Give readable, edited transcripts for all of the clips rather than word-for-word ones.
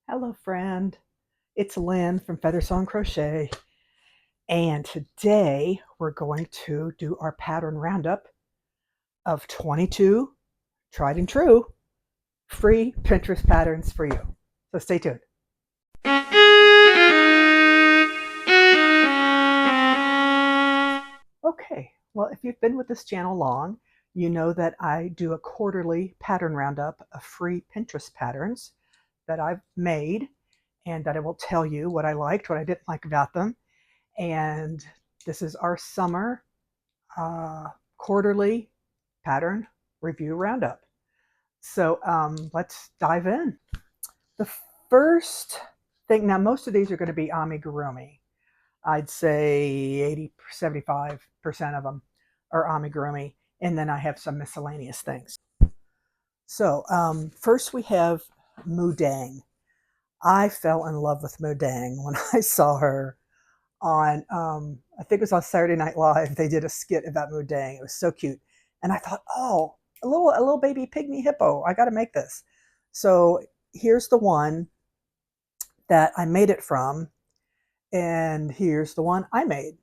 Hello, friend. It's Lynn from Feathersong Crochet, and today we're going to do our pattern roundup of 22 tried and true free Pinterest patterns for you. So stay tuned. Okay, well, if you've been with this channel long, you know that I do a quarterly pattern roundup of free Pinterest patterns that I've made and that I will tell you what I liked, what I didn't like about them. And this is our summer quarterly pattern review roundup. So let's dive in. The first thing, now most of these are going to be amigurumi. I'd say 75% of them are amigurumi, and then I have some miscellaneous things. So first we have Mudang. I fell in love with Mudang when I saw her on, I think it was on Saturday Night Live. They did a skit about Mudang. It was so cute. And I thought, oh, a little baby pygmy hippo. I got to make this. So here's the one that I made it from. And here's the one I made.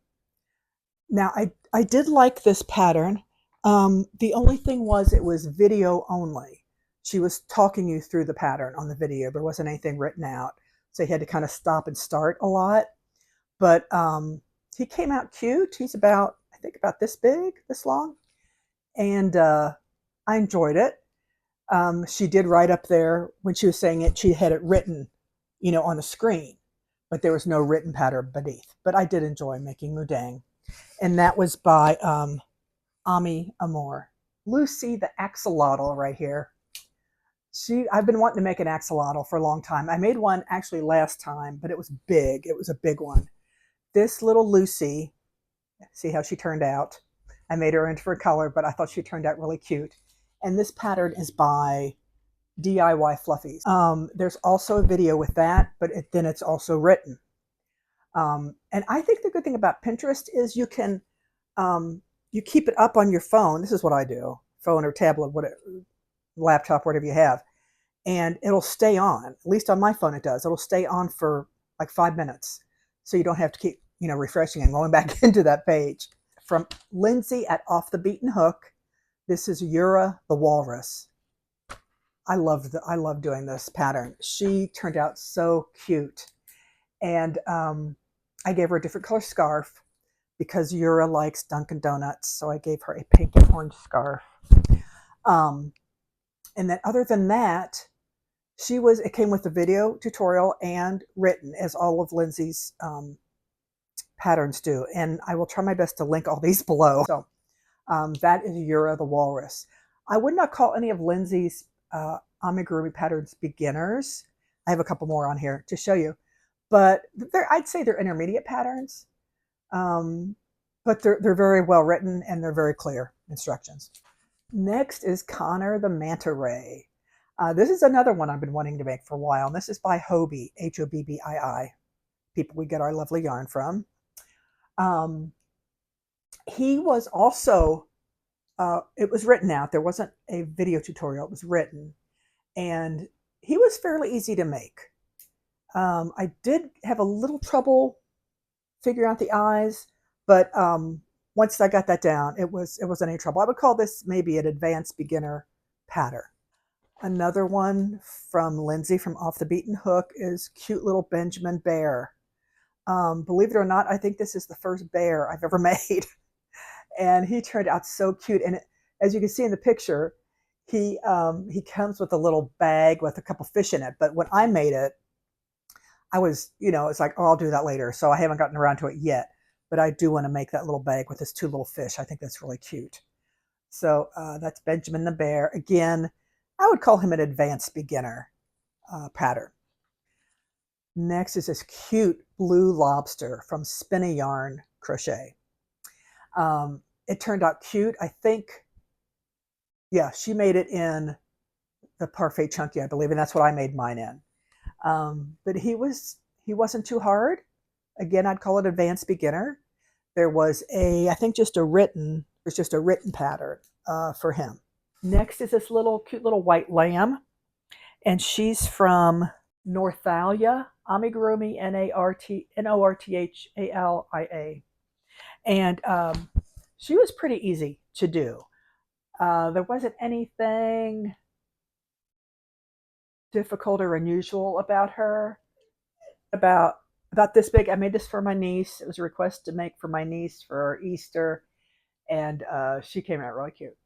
Now, I did like this pattern. The only thing was it was video only. She was talking you through the pattern on the video. There wasn't anything written out. So you had to kind of stop and start a lot. But he came out cute. He's about, I think about this big, this long. And I enjoyed it. She did write up there when she was saying it, she had it written, on the screen, but there was no written pattern beneath. But I did enjoy making Mudang. And that was by Ami Amor. Lucy, the axolotl right here. I've been wanting to make an axolotl for a long time. I made one actually last time, but it was big. It was a big one. This little Lucy, see how she turned out. I made her in for color, but I thought she turned out really cute. And this pattern is by DIY Fluffies. There's also a video with that, but then it's also written. And I think the good thing about Pinterest is you can, you keep it up on your phone. This is what I do, phone or tablet, whatever, laptop, whatever you have. And it'll stay on, at least on my phone it does. It'll stay on for like 5 minutes. So you don't have to keep, refreshing and going back into that page. From Lindsay at Off the Beaten Hook, this is Yura the Walrus. I love doing this pattern. She turned out so cute. And I gave her a different color scarf because Yura likes Dunkin' Donuts. So I gave her a pink and orange scarf. And then other than that, it came with a video tutorial and written, as all of Lindsay's patterns do. And I will try my best to link all these below. So that is Yura the Walrus. I would not call any of Lindsay's amigurumi patterns beginners. I have a couple more on here to show you. But I'd say they're intermediate patterns. But they're very well written and they're very clear instructions. Next is Connor the Manta Ray. This is another one I've been wanting to make for a while. And this is by Hobbii, Hobbii, people we get our lovely yarn from. He was also, it was written out. There wasn't a video tutorial. It was written. And he was fairly easy to make. I did have a little trouble figuring out the eyes, but once I got that down, it wasn't any trouble. I would call this maybe an advanced beginner pattern. Another one from Lindsay from Off the Beaten Hook is Cute Little Benjamin Bear. Believe it or not, I think this is the first bear I've ever made. And he turned out so cute. And as you can see in the picture, he comes with a little bag with a couple fish in it. But when I made it, I was, it's like, oh, I'll do that later. So I haven't gotten around to it yet. But I do want to make that little bag with his 2 little fish. I think that's really cute. So that's Benjamin the Bear. Again, I would call him an advanced beginner pattern. Next is this cute blue lobster from Spinny Yarn Crochet. It turned out cute. I think, yeah, she made it in the Parfait Chunky, I believe, and that's what I made mine in. But he wasn't too hard. Again, I'd call it advanced beginner. There was I think just a written pattern for him. Next is this cute little white lamb, and she's from Northalia amigurumi, Northalia, and she was pretty easy to do. There wasn't anything difficult or unusual about her. About about this big. I made this for my niece. It was a request to make for my niece for Easter, and she came out really cute.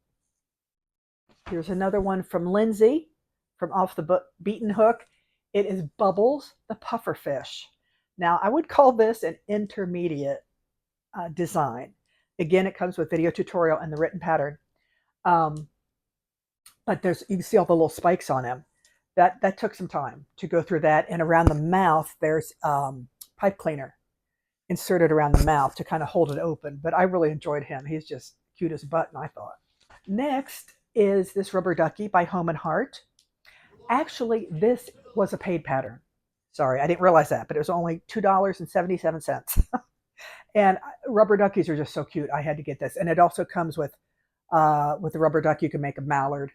Here's another one from Lindsay, from Off the Beaten Hook. It is Bubbles the Pufferfish. Now, I would call this an intermediate design. Again, it comes with video tutorial and the written pattern. Um, but you can see all the little spikes on him. That took some time to go through that. And around the mouth, there's pipe cleaner inserted around the mouth to kind of hold it open. But I really enjoyed him. He's just cute as a button, I thought. Next is this rubber ducky by Home and Heart. Actually, this was a paid pattern. Sorry, I didn't realize that, but it was only $2.77. And rubber duckies are just so cute. I had to get this. And it also comes with the rubber duck, you can make a mallard,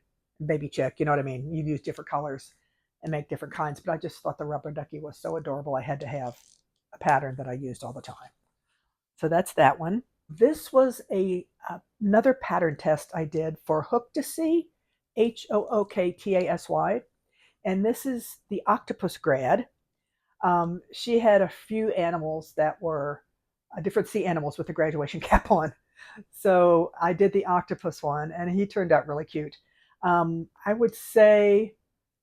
baby chick, you know what I mean? You use different colors and make different kinds. But I just thought the rubber ducky was so adorable. I had to have a pattern that I used all the time. So that's that one. This was another pattern test I did for Hooktasy, Hooktasy. And this is the octopus grad. She had a few animals that were different sea animals with the graduation cap on. So I did the octopus one, and he turned out really cute. I would say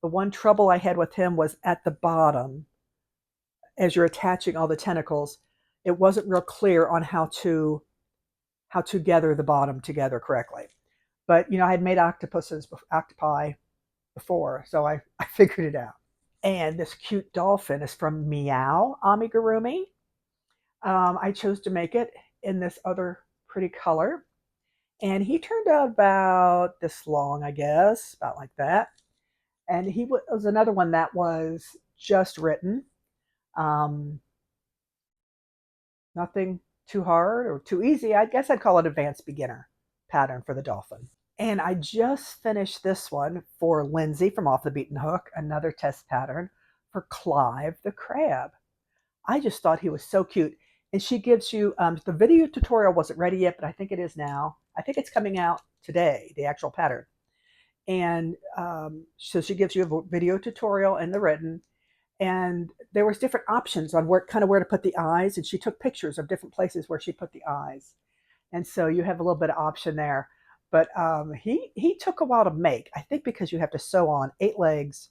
the one trouble I had with him was at the bottom. As you're attaching all the tentacles, it wasn't real clear on how to gather the bottom together correctly. But I had made octopi before, so I figured it out. And this cute dolphin is from Meow Amigurumi. I chose to make it in this other pretty color. And he turned out about this long, I guess, about like that. And he was another one that was just written. Nothing too hard or too easy. I guess I'd call it advanced beginner pattern for the dolphin. And I just finished this one for Lindsay from Off the Beaten Hook, another test pattern for Clive the crab. I just thought he was so cute. And she gives you, the video tutorial wasn't ready yet, but I think it is now. I think it's coming out today, the actual pattern. And so she gives you a video tutorial and the written. And there was different options on where to put the eyes. And she took pictures of different places where she put the eyes. And so you have a little bit of option there. But he took a while to make, I think, because you have to sew on 8 legs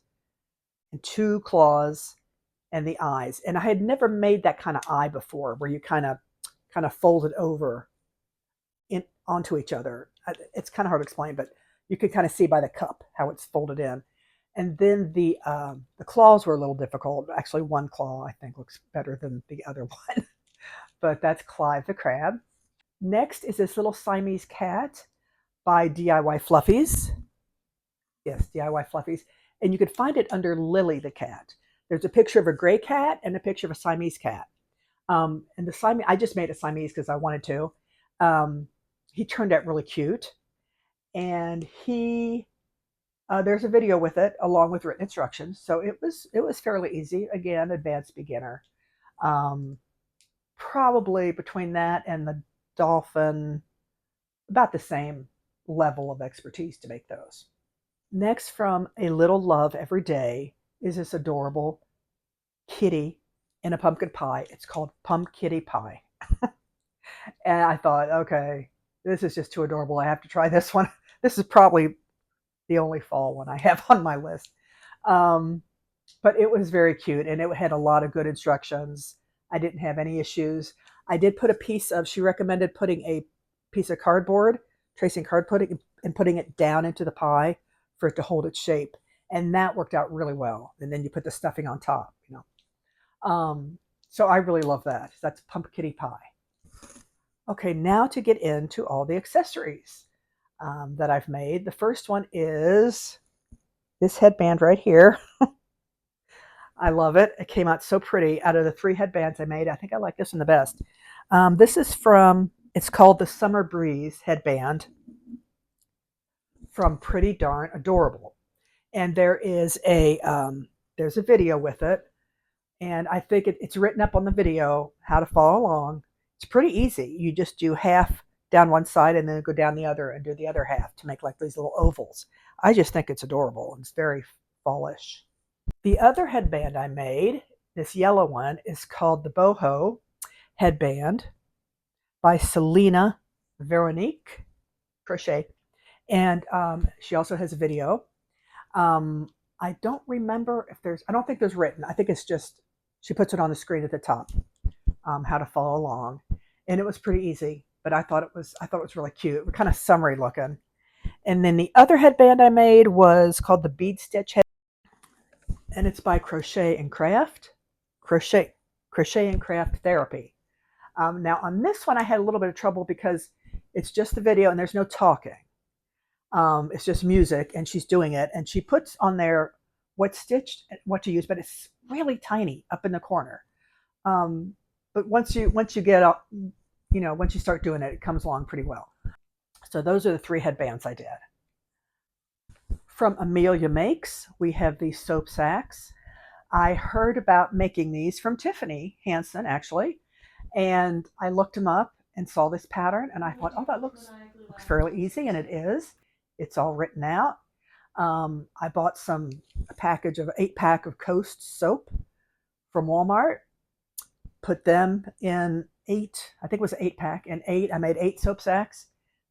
and 2 claws and the eyes. And I had never made that kind of eye before, where you kind of fold it over onto each other. It's kind of hard to explain, but you can kind of see by the cup how it's folded in. And then the claws were a little difficult. Actually, one claw I think looks better than the other one. But that's Clive the crab. Next is this little Siamese cat by DIY Fluffies. Yes, DIY Fluffies. And you could find it under Lily the cat. There's a picture of a gray cat and a picture of a Siamese cat. And the Siamese, I just made a Siamese because I wanted to. He turned out really cute. And there's a video with it along with written instructions. So it was fairly easy. Again, advanced beginner. Probably between that and the dolphin, about the same level of expertise to make those. Next, from A Little Love Every Day, is this adorable kitty in a pumpkin pie. It's called Pumpkitty Pie. And I thought, okay, this is just too adorable. I have to try this one. This is probably the only fall one I have on my list. But it was very cute, and it had a lot of good instructions. I didn't have any issues. I did put she recommended putting a piece of cardboard, tracing cardboard, and putting it down into the pie for it to hold its shape. And that worked out really well. And then you put the stuffing on top, So I really love that. That's Pumpkitty Pie. Okay, now to get into all the accessories that I've made. The first one is this headband right here. I love it. It came out so pretty. Out of the 3 headbands I made, I think I like this one the best. This is it's called the Summer Breeze headband from Pretty Darn Adorable. And there is a there's a video with it, and I think it's written up on the video how to follow along. It's pretty easy. You just do half down one side and then go down the other and do the other half to make like these little ovals. I just think it's adorable. It's very fallish. The other headband I made, this yellow one, is called the Boho headband by Selena Veronique Crochet. And she also has a video. I don't remember if I don't think there's written. I think it's just, she puts it on the screen at the top, how to follow along. And it was pretty easy, but I thought it was really cute. Kind of summery looking. And then the other headband I made was called the Bead Stitch Head, and it's by Crochet and Craft. Crochet and Craft Therapy. Now on this one I had a little bit of trouble because it's just the video and there's no talking. It's just music and she's doing it, and she puts on there what stitch, what to use, but it's really tiny up in the corner. But once you get up, once you start doing it, it comes along pretty well. So those are the 3 headbands I did. From Amelia Makes, we have these soap sacks. I heard about making these from Tiffany Hansen, actually, and I looked them up and saw this pattern, and I thought, oh, that looks fairly easy, and it is. It's all written out. I bought a package of 8-pack of Coast soap from Walmart, put them in 8, I think it was an 8-pack, in 8. I made 8 soap sacks,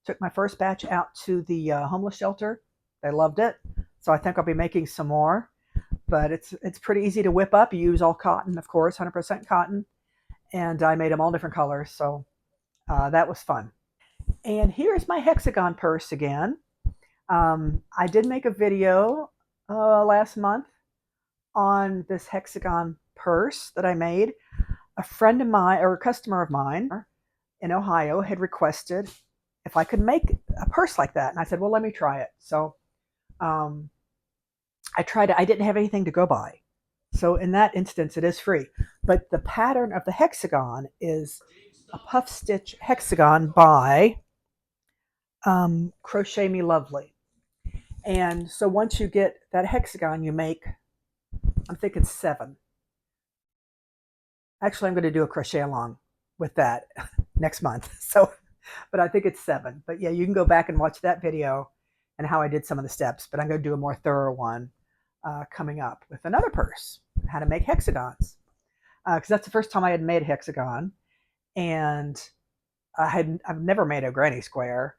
took my first batch out to the homeless shelter. They loved it, so I think I'll be making some more. But it's pretty easy to whip up. You use all cotton, of course, 100% cotton, and I made them all different colors, so that was fun. And here's my hexagon purse again. I did make a video last month on this hexagon purse that I made. A friend of mine, or a customer of mine in Ohio, had requested if I could make a purse like that, and I said, well, let me try it. So I tried it. I didn't have anything to go by, so in that instance it is free. But the pattern of the hexagon is a puff stitch hexagon by Crochet Me Lovely. And so once you get that hexagon, you make, I'm thinking 7. Actually, I'm going to do a crochet along with that next month. So, but I think it's 7. But yeah, you can go back and watch that video and how I did some of the steps. But I'm going to do a more thorough one coming up with another purse, how to make hexagons. Because that's the first time I had made a hexagon, and I've never made a granny square.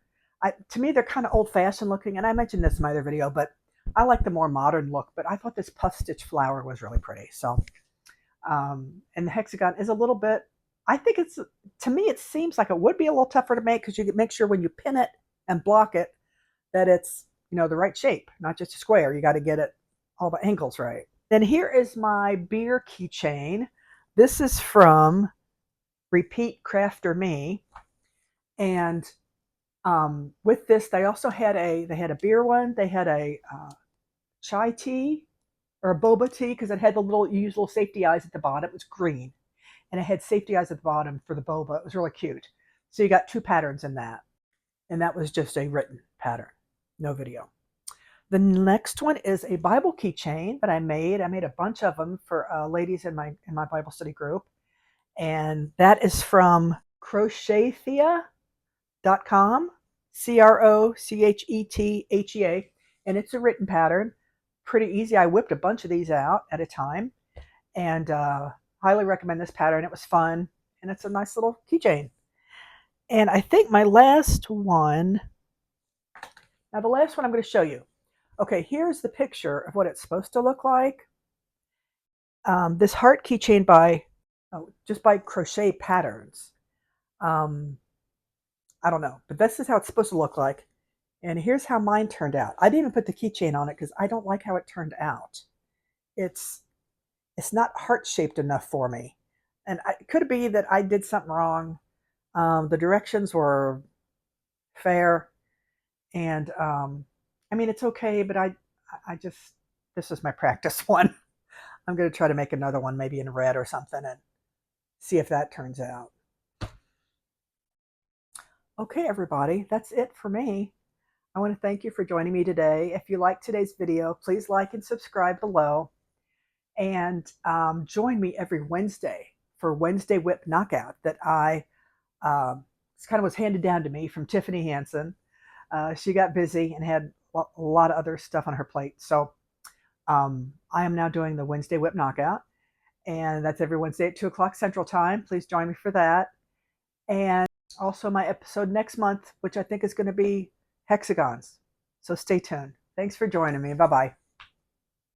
To me, they're kind of old-fashioned looking, and I mentioned this in my other video, but I like the more modern look. But I thought this puff stitch flower was really pretty. So, and the hexagon is a little bit, I think to me, it seems like it would be a little tougher to make, because you can make sure when you pin it and block it that it's, the right shape, not just a square. You got to get it all the angles right. Then here is my beer keychain. This is from Repeat Crafter Me, and with this, they also had a beer one. They had a chai tea or a boba tea, because it had the little safety eyes at the bottom. It was green, and it had safety eyes at the bottom for the boba. It was really cute. So you got 2 patterns in that, and that was just a written pattern, no video. The next one is a Bible keychain that I made. I made a bunch of them for ladies in my Bible study group, and that is from Crochetthea.com, Crochetthea, and it's a written pattern. Pretty easy. I whipped a bunch of these out at a time, and highly recommend this pattern. It was fun, and it's a nice little keychain. And I think my last one, now the last one I'm going to show you. Okay, here's the picture of what it's supposed to look like. This heart keychain just by Crochet Patterns. I don't know, but this is how it's supposed to look like. And here's how mine turned out. I didn't even put the keychain on it because I don't like how it turned out. It's not heart-shaped enough for me. And it could be that I did something wrong. The directions were fair. And I mean, it's okay, but this is my practice one. I'm going to try to make another one, maybe in red or something, and see if that turns out. Okay, everybody, that's it for me. I want to thank you for joining me today. If you liked today's video, please like and subscribe below. And join me every Wednesday for Wednesday Whip Knockout that I kind of was handed down to me from Tiffany Hansen. She got busy and had a lot of other stuff on her plate. So I am now doing the Wednesday Whip Knockout, and that's every Wednesday at 2 o'clock Central Time. Please join me for that. And also my episode next month, which I think is going to be hexagons. So stay tuned. Thanks for joining me. Bye bye.